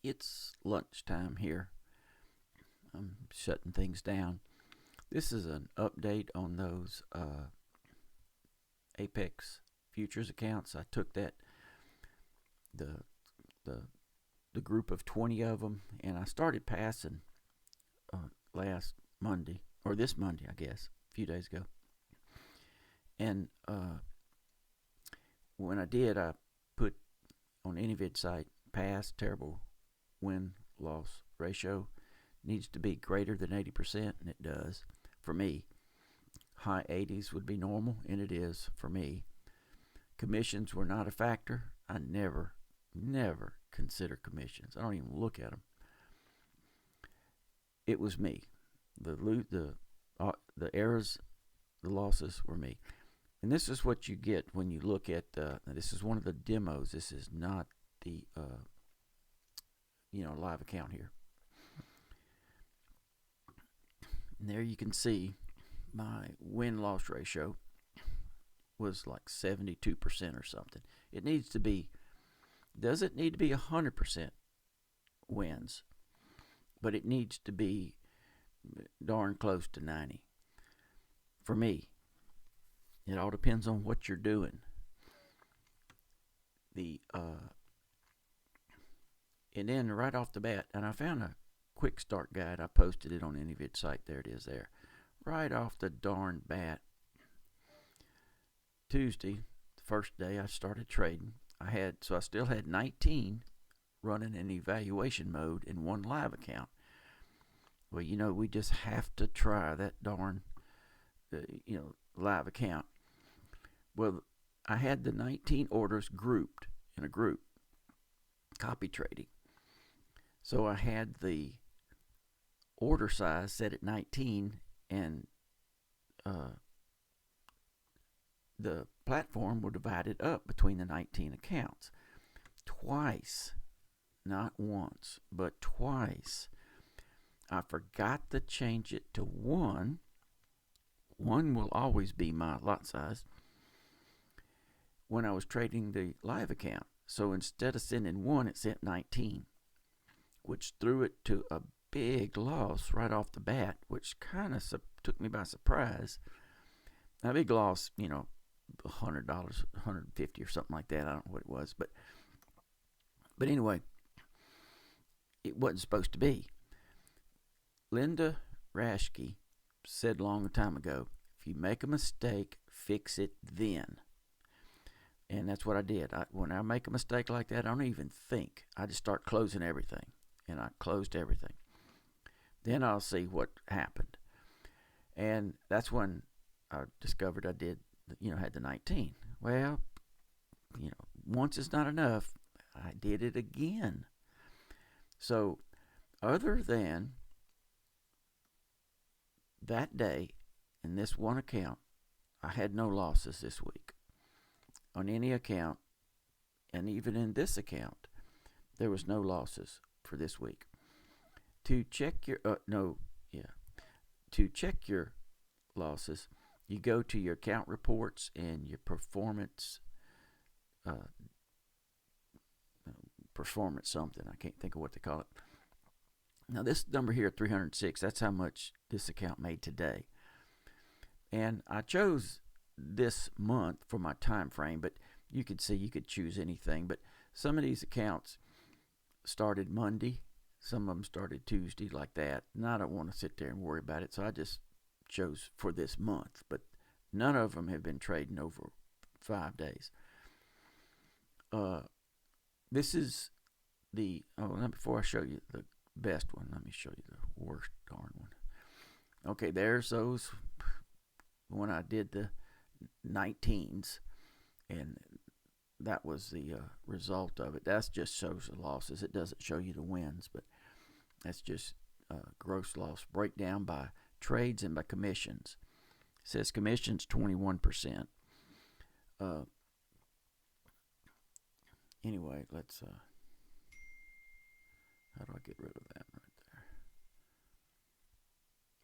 It's lunchtime here. I'm shutting things down. This is an update on those Apex futures accounts. I took the the the group of 20 of them, and I started passing last Monday, or this Monday, I guess, a few days ago. And when I did, I put on AnyVid site, pass, terrible win loss ratio needs to be greater than 80%, and it does for me. High 80s would be normal, and it is for me. Commissions were not a factor. I never consider commissions. I don't even look at them. It was me. The errors, the losses were me. And this is what you get when you look at. This is one of the demos. This is not the live account here. And there you can see my win-loss ratio was like 72% or something. It needs to be, doesn't need to be 100% wins, but it needs to be darn close to 90. For me, it all depends on what you're doing. And then right off the bat, and I found a quick start guide. I posted it on AnyVid site. There it is there. Right off the darn bat, Tuesday, the first day I started trading, I still had 19 running in evaluation mode in one live account. Well, we just have to try that darn, live account. Well, I had the 19 orders grouped in a group, copy trading. So I had the order size set at 19, and the platform will divide it up between the 19 accounts. Twice, not once, but twice, I forgot to change it to 1. 1 will always be my lot size when I was trading the live account. So instead of sending 1, it sent 19, which threw it to a big loss right off the bat, which kind of took me by surprise. A big loss, $100, $150 or something like that. I don't know what it was, but anyway, it wasn't supposed to be. Linda Raschke said long time ago, if you make a mistake, fix it then. And that's what I did. When I make a mistake like that, I don't even think. I just start closing everything. And I closed everything. Then I'll see what happened. And that's when I discovered I had the 19. Well, once is not enough. I did it again. So, other than that day in this one account, I had no losses this week. On any account, and even in this account, there was no losses for this week. To check your losses, you go to your account reports and your performance something. I can't think of what they call it. Now this number here, 306, that's how much this account made today. And I chose this month for my time frame, but you could choose anything. But some of these accounts started Monday, some of them started Tuesday, like that. And I don't want to sit there and worry about it, so I just chose for this month. But none of them have been trading over 5 days. This is before I show you the best one, let me show you the worst darn one. Okay, there's those when I did the 19s, and that was the result of it. That just shows the losses. It doesn't show you the wins, but that's just gross loss breakdown by trades and by commissions. It says commissions 21%. Anyway, let's how do I get rid of that right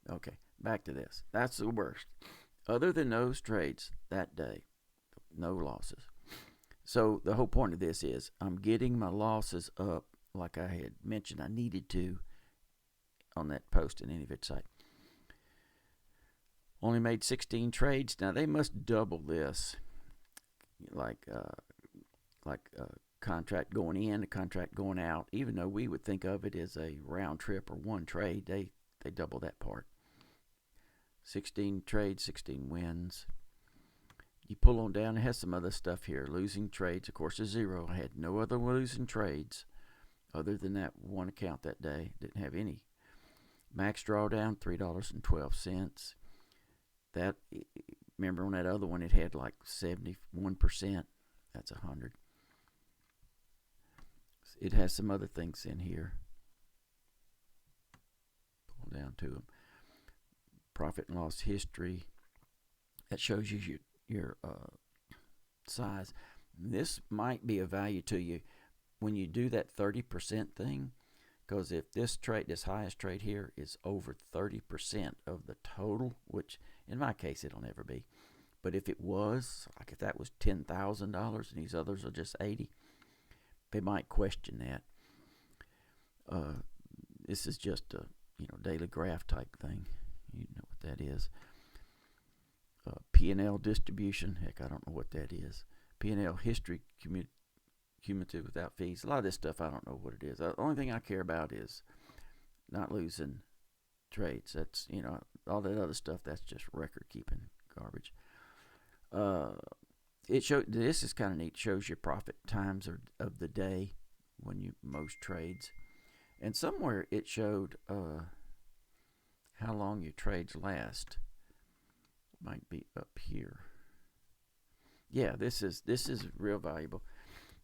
there? Okay, back to this. That's the worst. Other than those trades that day, no losses. So the whole point of this is I'm getting my losses up like I had mentioned I needed to on that post in AnyVid site. Only made 16 trades. Now they must double this, like contract going in, a contract going out. Even though we would think of it as a round trip or one trade, they double that part. 16 trades, 16 wins. You pull on down, it has some other stuff here. Losing trades, of course, is 0. I had no other losing trades other than that one account that day. Didn't have any. Max drawdown, $3.12. That, remember on that other one, it had like 71%. That's 100. It has some other things in here. Pull down to them. Profit and loss history. That shows you your size. This might be of value to you when you do that 30% thing, because if this highest trade here is over 30% of the total, which in my case it'll never be, but if it was, like if that was $10,000 and these others are just 80, they might question that. This is just a daily graph type thing. You know what that is. P&L distribution. Heck, I don't know what that is. P&L history cumulative without fees. A lot of this stuff I don't know what it is. The only thing I care about is not losing trades. That's all that other stuff. That's just record keeping garbage. This is kind of neat. Shows your profit times of the day when you most trades, and somewhere it showed how long your trades last. Might be up here. Yeah, this is real valuable.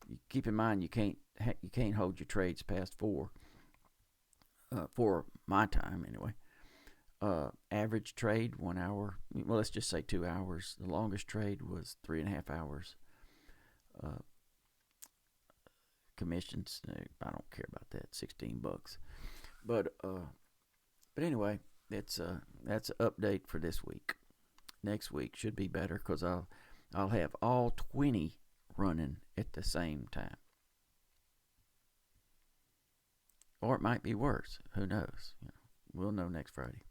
You keep in mind you can't hold your trades past 4. For my time anyway. Average trade 1 hour. Well, let's just say 2 hours. The longest trade was 3.5 hours. Commissions, I don't care about that. $16. But anyway, that's an update for this week. Next week should be better because I'll have all 20 running at the same time. Or it might be worse. Who knows? We'll know next Friday.